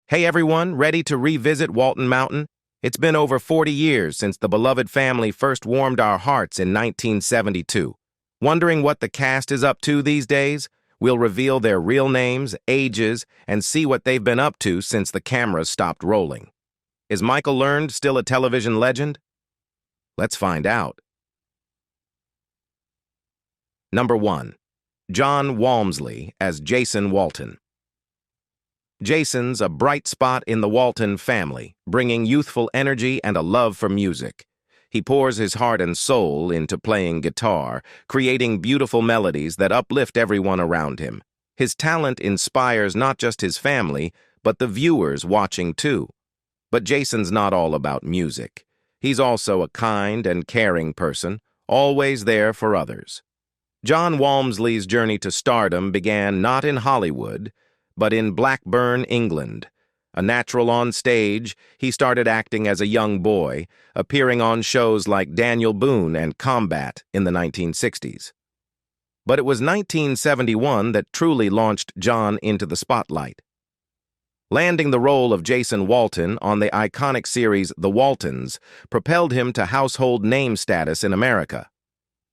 Hey everyone, ready to revisit Walton Mountain? It's been over 40 years since the beloved family first warmed our hearts in 1972. Wondering what the cast is up to these days? We'll reveal their real names, ages, and see what they've been up to since the cameras stopped rolling. Is Michael Learned still a television legend? Let's find out. Number 1. John Walmsley as Jason Walton. Jason's a bright spot in the Walton family, bringing youthful energy and a love for music. He pours his heart and soul into playing guitar, creating beautiful melodies that uplift everyone around him. His talent inspires not just his family, but the viewers watching too. But Jason's not all about music. He's also a kind and caring person, always there for others. John Walmsley's journey to stardom began not in Hollywood, but in Blackburn, England. A natural on stage, he started acting as a young boy, appearing on shows like Daniel Boone and Combat in the 1960s. But it was 1971 that truly launched John into the spotlight. Landing the role of Jason Walton on the iconic series The Waltons propelled him to household name status in America.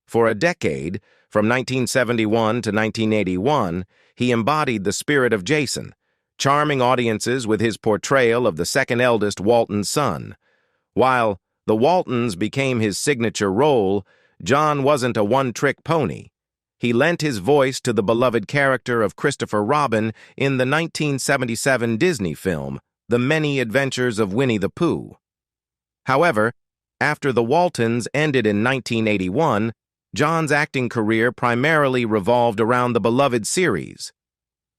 For a decade, from 1971 to 1981, he embodied the spirit of Jason, charming audiences with his portrayal of the second eldest Walton son. While The Waltons became his signature role, John wasn't a one-trick pony. He lent his voice to the beloved character of Christopher Robin in the 1977 Disney film, The Many Adventures of Winnie the Pooh. However, after The Waltons ended in 1981, John's acting career primarily revolved around the beloved series.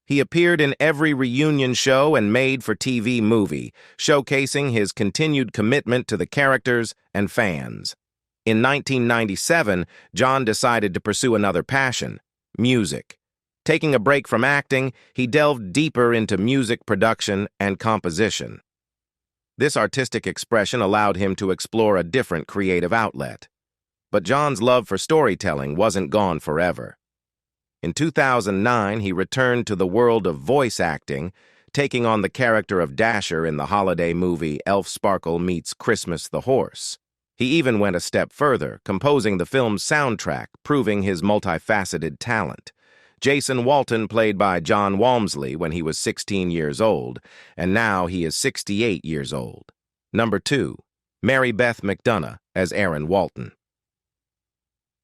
He appeared in every reunion show and made-for-TV movie, showcasing his continued commitment to the characters and fans. In 1997, John decided to pursue another passion, music. Taking a break from acting, he delved deeper into music production and composition. This artistic expression allowed him to explore a different creative outlet. But John's love for storytelling wasn't gone forever. In 2009, he returned to the world of voice acting, taking on the character of Dasher in the holiday movie Elf Sparkle Meets Christmas the Horse. He even went a step further, composing the film's soundtrack, proving his multifaceted talent. Jason Walton played by John Walmsley when he was 16 years old, and now he is 68 years old. Number 2. Mary Beth McDonough as Erin Walton.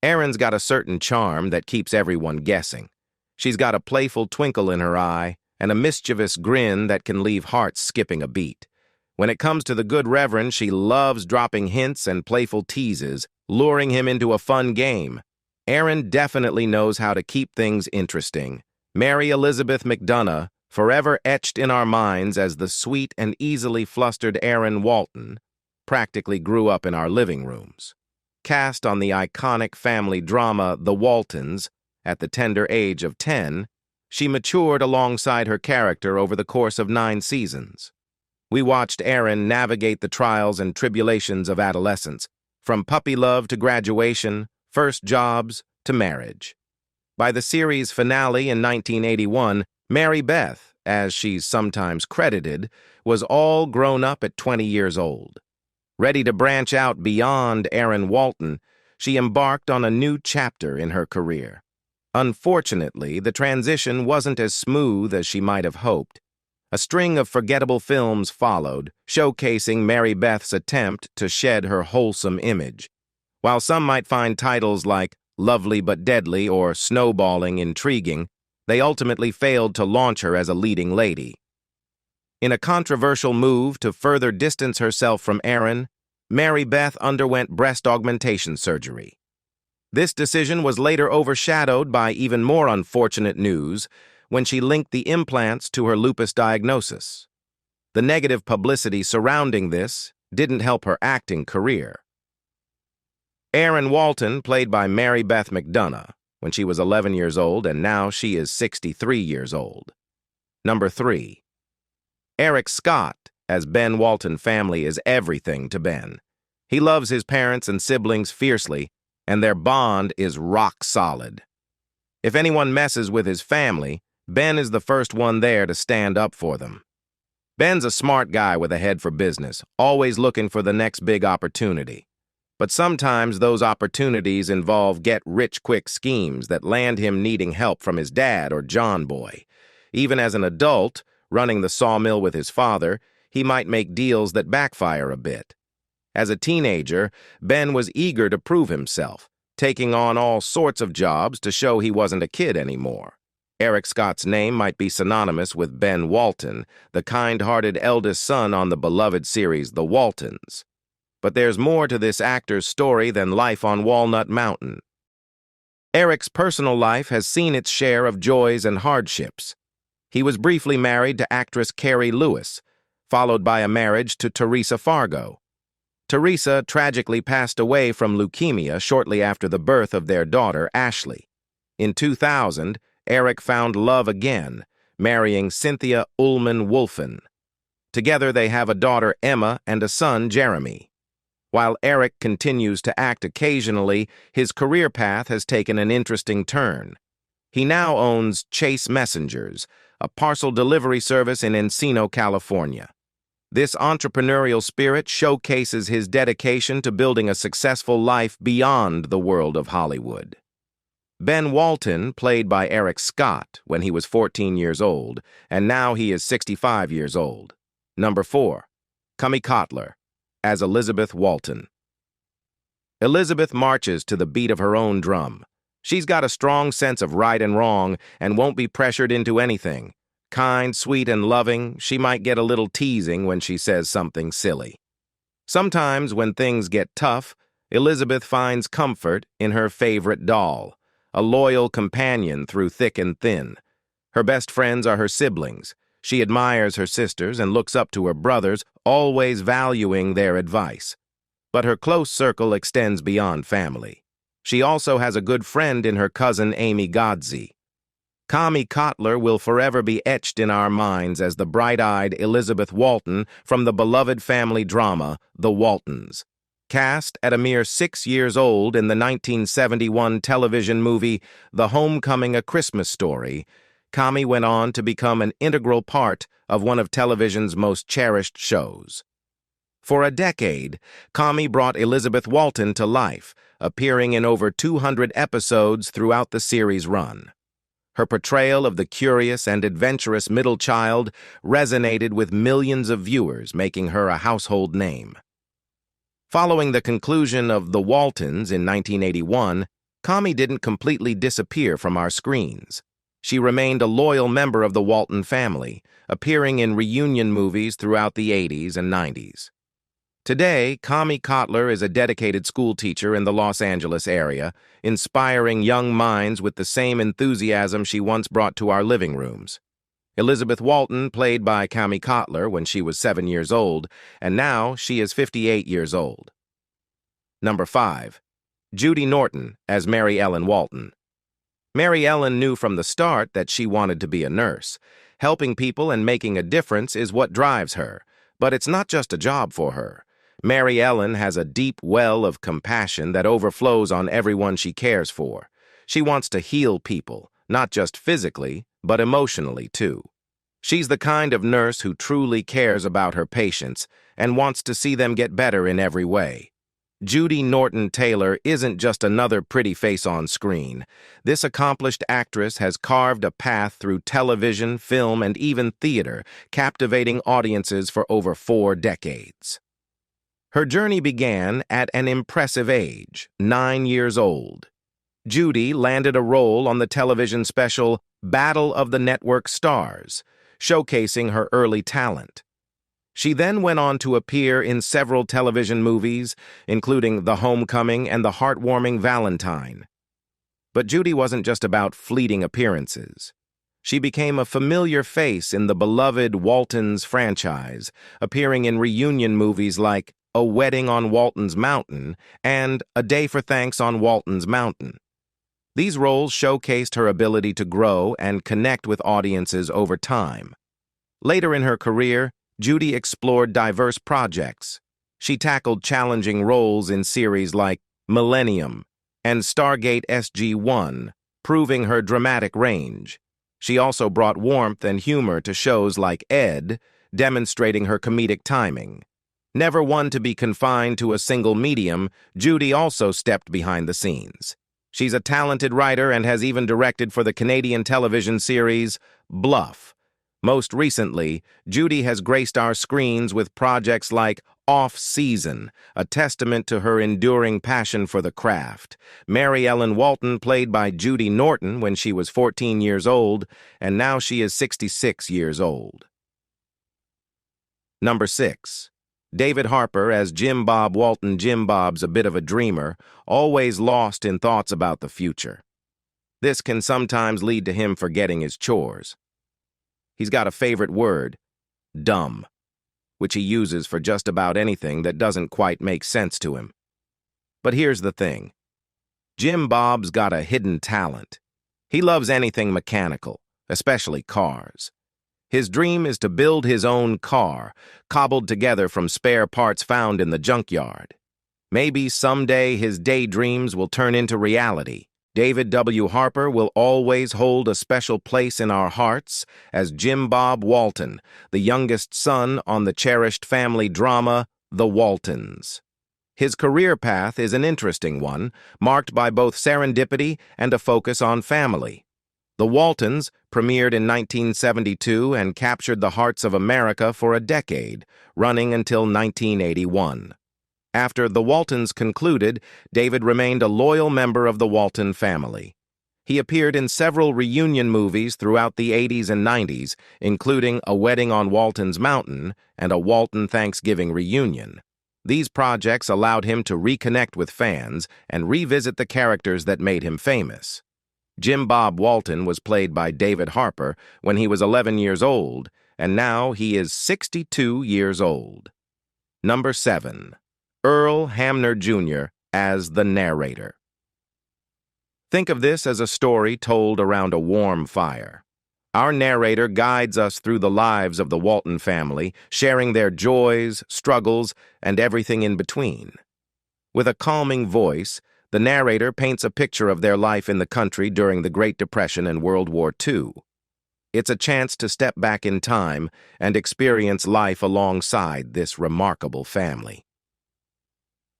Erin's got a certain charm that keeps everyone guessing. She's got a playful twinkle in her eye and a mischievous grin that can leave hearts skipping a beat. When it comes to the good Reverend, she loves dropping hints and playful teases, luring him into a fun game. Erin definitely knows how to keep things interesting. Mary Elizabeth McDonough, forever etched in our minds as the sweet and easily flustered Erin Walton, practically grew up in our living rooms. Cast on the iconic family drama The Waltons, at the tender age of 10, she matured alongside her character over the course of 9 seasons. We watched Erin navigate the trials and tribulations of adolescence, from puppy love to graduation, first jobs to marriage. By the series finale in 1981, Mary Beth, as she's sometimes credited, was all grown up at 20 years old. Ready to branch out beyond Erin Walton, she embarked on a new chapter in her career. Unfortunately, the transition wasn't as smooth as she might have hoped. A string of forgettable films followed, showcasing Mary Beth's attempt to shed her wholesome image. While some might find titles like Lovely but Deadly or Snowballing intriguing, they ultimately failed to launch her as a leading lady. In a controversial move to further distance herself from Erin, Mary Beth underwent breast augmentation surgery. This decision was later overshadowed by even more unfortunate news when she linked the implants to her lupus diagnosis. The negative publicity surrounding this didn't help her acting career. Erin Walton, played by Mary Beth McDonough, when she was 11 years old, and now she is 63 years old. Number 3. Eric Scott, as Ben Walton family, is everything to Ben. He loves his parents and siblings fiercely, and their bond is rock solid. If anyone messes with his family, Ben is the first one there to stand up for them. Ben's a smart guy with a head for business, always looking for the next big opportunity. But sometimes those opportunities involve get-rich-quick schemes that land him needing help from his dad or John Boy. Even as an adult, running the sawmill with his father, he might make deals that backfire a bit. As a teenager, Ben was eager to prove himself, taking on all sorts of jobs to show he wasn't a kid anymore. Eric Scott's name might be synonymous with Ben Walton, the kind-hearted eldest son on the beloved series The Waltons. But there's more to this actor's story than life on Walnut Mountain. Eric's personal life has seen its share of joys and hardships. He was briefly married to actress Carrie Lewis, followed by a marriage to Teresa Fargo. Teresa tragically passed away from leukemia shortly after the birth of their daughter, Ashley. In 2000, Eric found love again, marrying Cynthia Ullman Wolfen. Together they have a daughter, Emma, and a son, Jeremy. While Eric continues to act occasionally, his career path has taken an interesting turn. He now owns Chase Messengers, a parcel delivery service in Encino, California. This entrepreneurial spirit showcases his dedication to building a successful life beyond the world of Hollywood. Ben Walton played by Eric Scott when he was 14 years old, and now he is 65 years old. Number 4. Cummy Cotler, as Elizabeth Walton. Elizabeth marches to the beat of her own drum. She's got a strong sense of right and wrong and won't be pressured into anything. Kind, sweet, and loving, she might get a little teasing when she says something silly. Sometimes when things get tough, Elizabeth finds comfort in her favorite doll, a loyal companion through thick and thin. Her best friends are her siblings. She admires her sisters and looks up to her brothers, always valuing their advice. But her close circle extends beyond family. She also has a good friend in her cousin Ike Godsey. Cummy Cotler will forever be etched in our minds as the bright-eyed Elizabeth Walton from the beloved family drama, The Waltons. Cast at a mere 6 years old in the 1971 television movie The Homecoming: A Christmas Story, Cummy went on to become an integral part of one of television's most cherished shows. For a decade, Cummy brought Elizabeth Walton to life, appearing in over 200 episodes throughout the series' run. Her portrayal of the curious and adventurous middle child resonated with millions of viewers, making her a household name. Following the conclusion of The Waltons in 1981, Cummy didn't completely disappear from our screens. She remained a loyal member of the Walton family, appearing in reunion movies throughout the 80s and 90s. Today, Cummy Cotler is a dedicated school teacher in the Los Angeles area, inspiring young minds with the same enthusiasm she once brought to our living rooms. Elizabeth Walton played by Cummy Cotler when she was 7 years old, and now she is 58 years old. Number 5. Judy Norton as Mary Ellen Walton. Mary Ellen knew from the start that she wanted to be a nurse. Helping people and making a difference is what drives her, but it's not just a job for her. Mary Ellen has a deep well of compassion that overflows on everyone she cares for. She wants to heal people, not just physically, but emotionally too. She's the kind of nurse who truly cares about her patients and wants to see them get better in every way. Judy Norton Taylor isn't just another pretty face on screen. This accomplished actress has carved a path through television, film, and even theater, captivating audiences for over 4 decades. Her journey began at an impressive age, 9 years old. Judy landed a role on the television special Battle of the Network Stars, showcasing her early talent. She then went on to appear in several television movies, including The Homecoming and The Heartwarming Valentine. But Judy wasn't just about fleeting appearances. She became a familiar face in the beloved Waltons franchise, appearing in reunion movies like A Wedding on Walton's Mountain and A Day for Thanks on Walton's Mountain. These roles showcased her ability to grow and connect with audiences over time. Later in her career, Judy explored diverse projects. She tackled challenging roles in series like Millennium and Stargate SG-1, proving her dramatic range. She also brought warmth and humor to shows like Ed, demonstrating her comedic timing. Never one to be confined to a single medium, Judy also stepped behind the scenes. She's a talented writer and has even directed for the Canadian television series Bluff. Most recently, Judy has graced our screens with projects like Off Season, a testament to her enduring passion for the craft. Erin Walton played by Judy Norton when she was 14 years old, and now she is 66 years old. Number 6. David Harper as Jim Bob Walton. Jim Bob's a bit of a dreamer, always lost in thoughts about the future. This can sometimes lead to him forgetting his chores. He's got a favorite word, dumb, which he uses for just about anything that doesn't quite make sense to him. But here's the thing. Jim Bob's got a hidden talent. He loves anything mechanical, especially cars. His dream is to build his own car, cobbled together from spare parts found in the junkyard. Maybe someday his daydreams will turn into reality. David W. Harper will always hold a special place in our hearts as Jim Bob Walton, the youngest son on the cherished family drama, The Waltons. His career path is an interesting one, marked by both serendipity and a focus on family. The Waltons premiered in 1972 and captured the hearts of America for a decade, running until 1981. After The Waltons concluded, David remained a loyal member of the Walton family. He appeared in several reunion movies throughout the 80s and 90s, including A Wedding on Walton's Mountain and a Walton Thanksgiving reunion. These projects allowed him to reconnect with fans and revisit the characters that made him famous. Jim Bob Walton was played by David Harper when he was 11 years old, and now he is 62 years old. Number 7. Earl Hamner Jr. as the narrator. Think of this as a story told around a warm fire. Our narrator guides us through the lives of the Walton family, sharing their joys, struggles, and everything in between. With a calming voice, the narrator paints a picture of their life in the country during the Great Depression and World War II. It's a chance to step back in time and experience life alongside this remarkable family.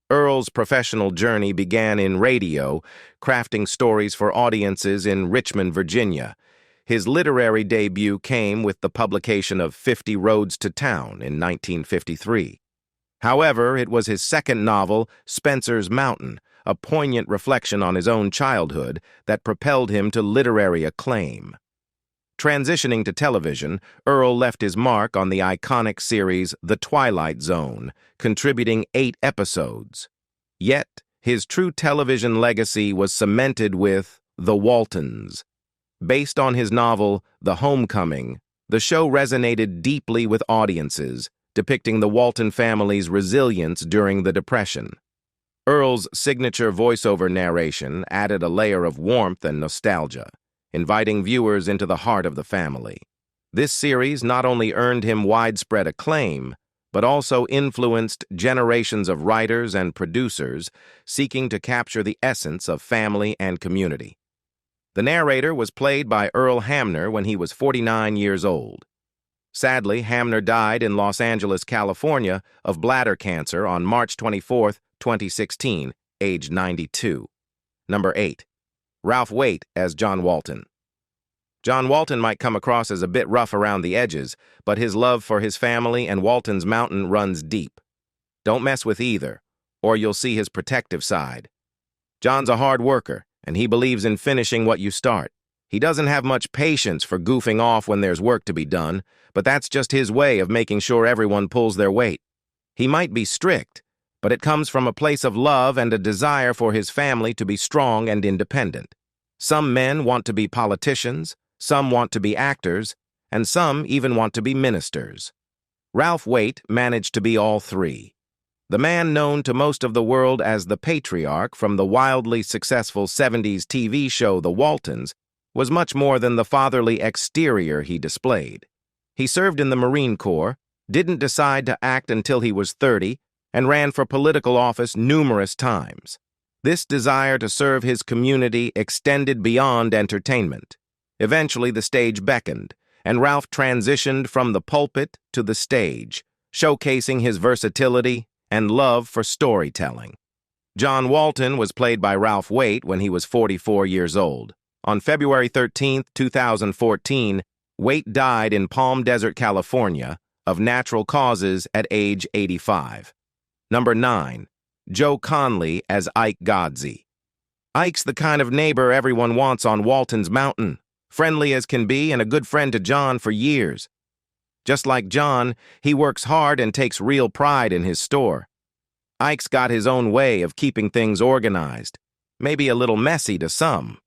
Earl's professional journey began in radio, crafting stories for audiences in Richmond, Virginia. His literary debut came with the publication of 50 Roads to Town in 1953. However, it was his second novel, Spencer's Mountain, a poignant reflection on his own childhood, that propelled him to literary acclaim. Transitioning to television, Earl left his mark on the iconic series The Twilight Zone, contributing 8 episodes. Yet, his true television legacy was cemented with The Waltons. Based on his novel, The Homecoming, the show resonated deeply with audiences, depicting the Walton family's resilience during the Depression. Earl's signature voiceover narration added a layer of warmth and nostalgia, inviting viewers into the heart of the family. This series not only earned him widespread acclaim, but also influenced generations of writers and producers seeking to capture the essence of family and community. The narrator was played by Earl Hamner when he was 49 years old. Sadly, Hamner died in Los Angeles, California, of bladder cancer on March 24, 2016, aged 92. Number 8. Ralph Waite as John Walton. John Walton might come across as a bit rough around the edges, but his love for his family and Walton's Mountain runs deep. Don't mess with either, or you'll see his protective side. John's a hard worker, and he believes in finishing what you start. He doesn't have much patience for goofing off when there's work to be done, but that's just his way of making sure everyone pulls their weight. He might be strict, but it comes from a place of love and a desire for his family to be strong and independent. Some men want to be politicians, some want to be actors, and some even want to be ministers. Ralph Waite managed to be all three. The man known to most of the world as the patriarch from the wildly successful 70s TV show The Waltons was much more than the fatherly exterior he displayed. He served in the Marine Corps, didn't decide to act until he was 30, and ran for political office numerous times. This desire to serve his community extended beyond entertainment. Eventually, the stage beckoned, and Ralph transitioned from the pulpit to the stage, showcasing his versatility and love for storytelling. John Walton was played by Ralph Waite when he was 44 years old. On February 13, 2014, Waite died in Palm Desert, California, of natural causes at age 85. Number 9. Joe Conley as Ike Godsey. Ike's the kind of neighbor everyone wants on Walton's Mountain, friendly as can be and a good friend to John for years. Just like John, he works hard and takes real pride in his store. Ike's got his own way of keeping things organized, maybe a little messy to some,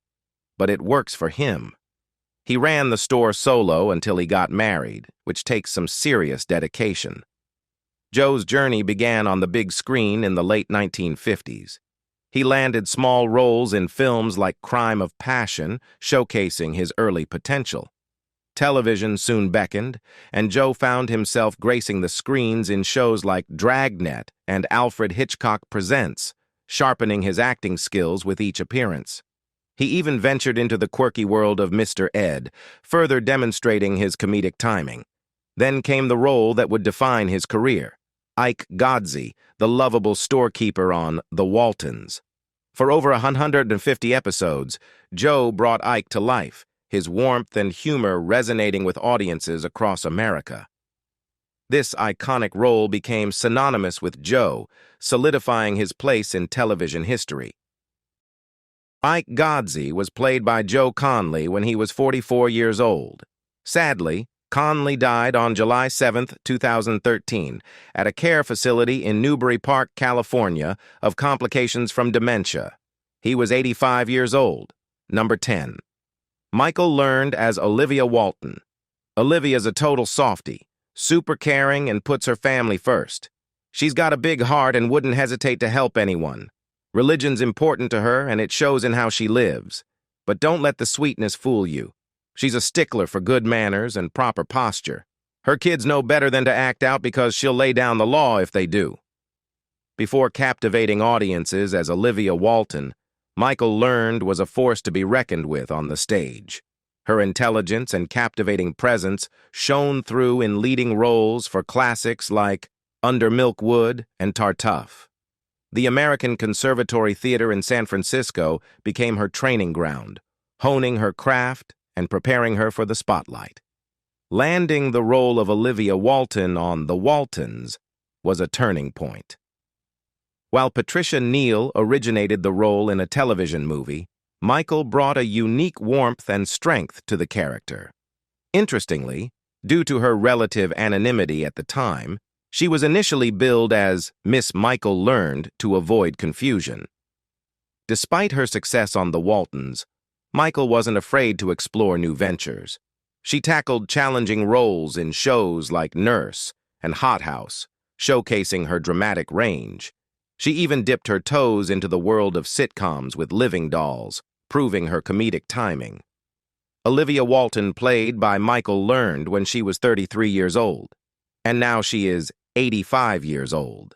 but it works for him. He ran the store solo until he got married, which takes some serious dedication. Joe's journey began on the big screen in the late 1950s. He landed small roles in films like Crime of Passion, showcasing his early potential. Television soon beckoned, and Joe found himself gracing the screens in shows like Dragnet and Alfred Hitchcock Presents, sharpening his acting skills with each appearance. He even ventured into the quirky world of Mr. Ed, further demonstrating his comedic timing. Then came the role that would define his career, Ike Godsey, the lovable storekeeper on The Waltons. For over 150 episodes, Joe brought Ike to life, his warmth and humor resonating with audiences across America. This iconic role became synonymous with Joe, solidifying his place in television history. Ike Godsey was played by Joe Conley when he was 44 years old. Sadly, Conley died on July 7, 2013, at a care facility in Newbury Park, California, of complications from dementia. He was 85 years old. Number 10. Michael learned as Olivia Walton. Olivia's a total softie, super caring and puts her family first. She's got a big heart and wouldn't hesitate to help anyone. Religion's important to her and it shows in how she lives. But don't let the sweetness fool you. She's a stickler for good manners and proper posture. Her kids know better than to act out because she'll lay down the law if they do. Before captivating audiences as Olivia Walton, Michael learned was a force to be reckoned with on the stage. Her intelligence and captivating presence shone through in leading roles for classics like Under Milkwood and Tartuffe. The American Conservatory Theater in San Francisco became her training ground, honing her craft and preparing her for the spotlight. Landing the role of Olivia Walton on The Waltons was a turning point. While Patricia Neal originated the role in a television movie, Michael brought a unique warmth and strength to the character. Interestingly, due to her relative anonymity at the time, she was initially billed as Miss Michael Learned to avoid confusion. Despite her success on The Waltons, Michael wasn't afraid to explore new ventures. She tackled challenging roles in shows like Nurse and Hot House, showcasing her dramatic range. She even dipped her toes into the world of sitcoms with Living Dolls, proving her comedic timing. Olivia Walton played by Michael Learned when she was 33 years old, and now she is 85 years old.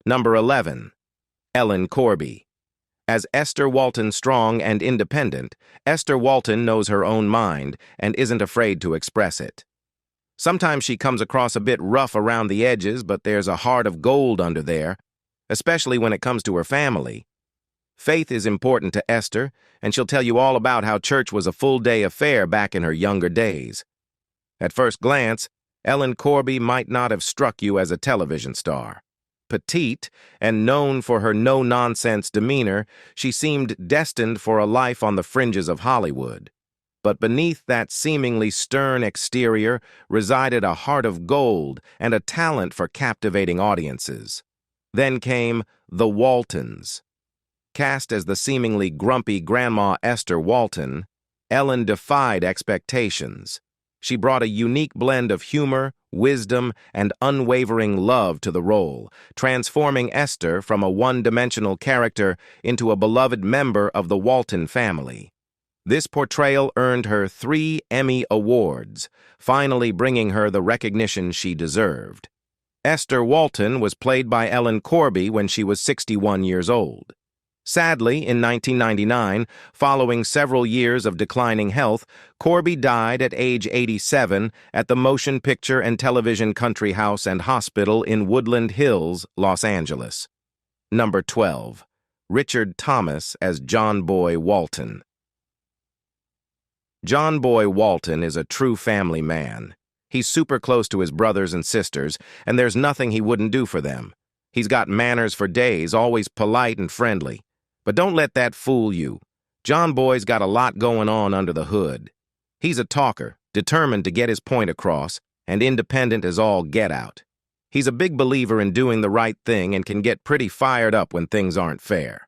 Number 11. Ellen Corby. As Esther Walton strong and independent, Esther Walton knows her own mind and isn't afraid to express it. Sometimes she comes across a bit rough around the edges, but there's a heart of gold under there, especially when it comes to her family. Faith is important to Esther, and she'll tell you all about how church was a full-day affair back in her younger days. At first glance, Ellen Corby might not have struck you as a television star. Petite and known for her no-nonsense demeanor, she seemed destined for a life on the fringes of Hollywood. But beneath that seemingly stern exterior resided a heart of gold and a talent for captivating audiences. Then came The Waltons. Cast as the seemingly grumpy Grandma Esther Walton, Ellen defied expectations. She brought a unique blend of humor, wisdom, and unwavering love to the role, transforming Esther from a one-dimensional character into a beloved member of the Walton family. This portrayal earned her 3 Emmy Awards, finally bringing her the recognition she deserved. Esther Walton was played by Ellen Corby when she was 61 years old. Sadly, in 1999, following several years of declining health, Corby died at age 87 at the Motion Picture and Television Country House and Hospital in Woodland Hills, Los Angeles. Number 12. Richard Thomas as John Boy Walton. John Boy Walton is a true family man. He's super close to his brothers and sisters, and there's nothing he wouldn't do for them. He's got manners for days, always polite and friendly. But don't let that fool you. John Boy's got a lot going on under the hood. He's a talker, determined to get his point across, and independent as all get out. He's a big believer in doing the right thing and can get pretty fired up when things aren't fair.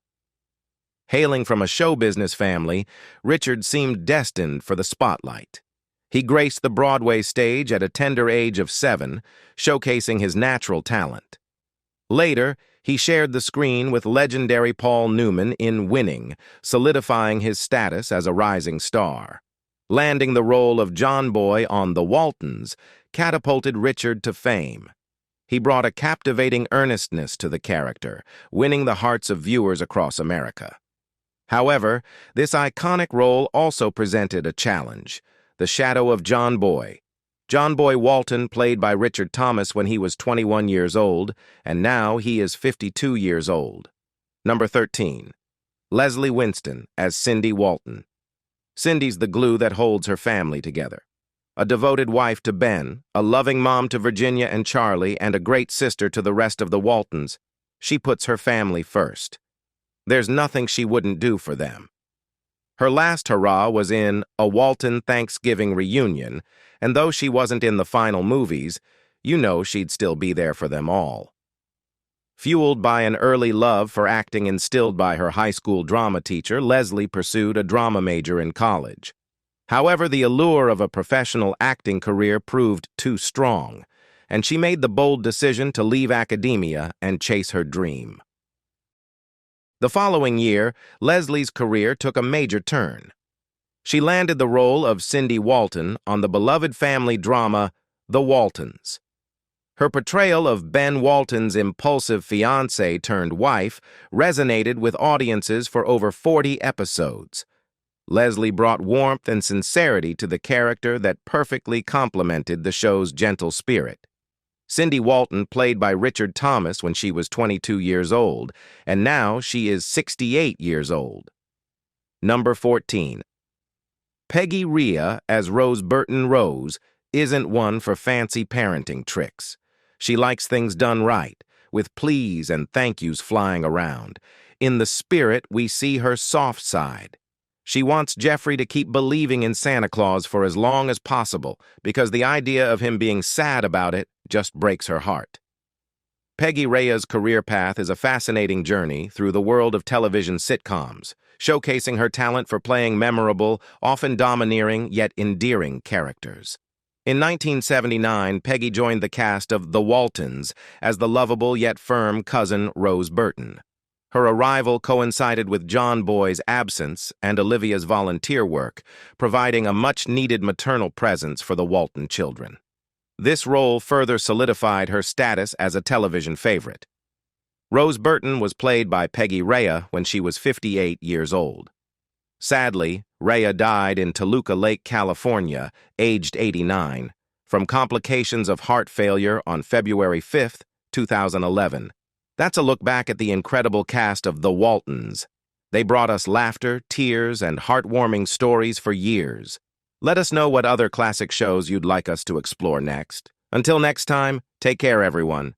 Hailing from a show business family, Richard seemed destined for the spotlight. He graced the Broadway stage at a tender age of 7, showcasing his natural talent. Later, he shared the screen with legendary Paul Newman in Winning, solidifying his status as a rising star. Landing the role of John Boy on The Waltons catapulted Richard to fame. He brought a captivating earnestness to the character, winning the hearts of viewers across America. However, this iconic role also presented a challenge: the shadow of John Boy. John Boy Walton played by Richard Thomas when he was 21 years old, and now he is 52 years old. Number 13. Leslie Winston as Cindy Walton. Cindy's the glue that holds her family together. A devoted wife to Ben, a loving mom to Virginia and Charlie, and a great sister to the rest of the Waltons, she puts her family first. There's nothing she wouldn't do for them. Her last hurrah was in A Walton Thanksgiving Reunion, and though she wasn't in the final movies, you know she'd still be there for them all. Fueled by an early love for acting instilled by her high school drama teacher, Leslie pursued a drama major in college. However, the allure of a professional acting career proved too strong, and she made the bold decision to leave academia and chase her dream. The following year, Leslie's career took a major turn. She landed the role of Cindy Walton on the beloved family drama The Waltons. Her portrayal of Ben Walton's impulsive fiancée-turned-wife resonated with audiences for over 40 episodes. Leslie brought warmth and sincerity to the character that perfectly complemented the show's gentle spirit. Cindy Walton played by Richard Thomas when she was 22 years old, and now she is 68 years old. Number 14. Peggy Rhea as Rose Burton Rose isn't one for fancy parenting tricks. She likes things done right, with please and thank yous flying around. In the spirit, we see her soft side. She wants Jeffrey to keep believing in Santa Claus for as long as possible, because the idea of him being sad about it just breaks her heart. Peggy Rhea's career path is a fascinating journey through the world of television sitcoms, showcasing her talent for playing memorable, often domineering yet endearing characters. In 1979, Peggy joined the cast of The Waltons as the lovable yet firm cousin Rose Burton. Her arrival coincided with John Boy's absence and Olivia's volunteer work, providing a much-needed maternal presence for the Walton children. This role further solidified her status as a television favorite. Rose Burton was played by Peggy Rhea when she was 58 years old. Sadly, Rhea died in Toluca Lake, California, aged 89, from complications of heart failure on February 5, 2011. That's a look back at the incredible cast of The Waltons. They brought us laughter, tears, and heartwarming stories for years. Let us know what other classic shows you'd like us to explore next. Until next time, take care, everyone.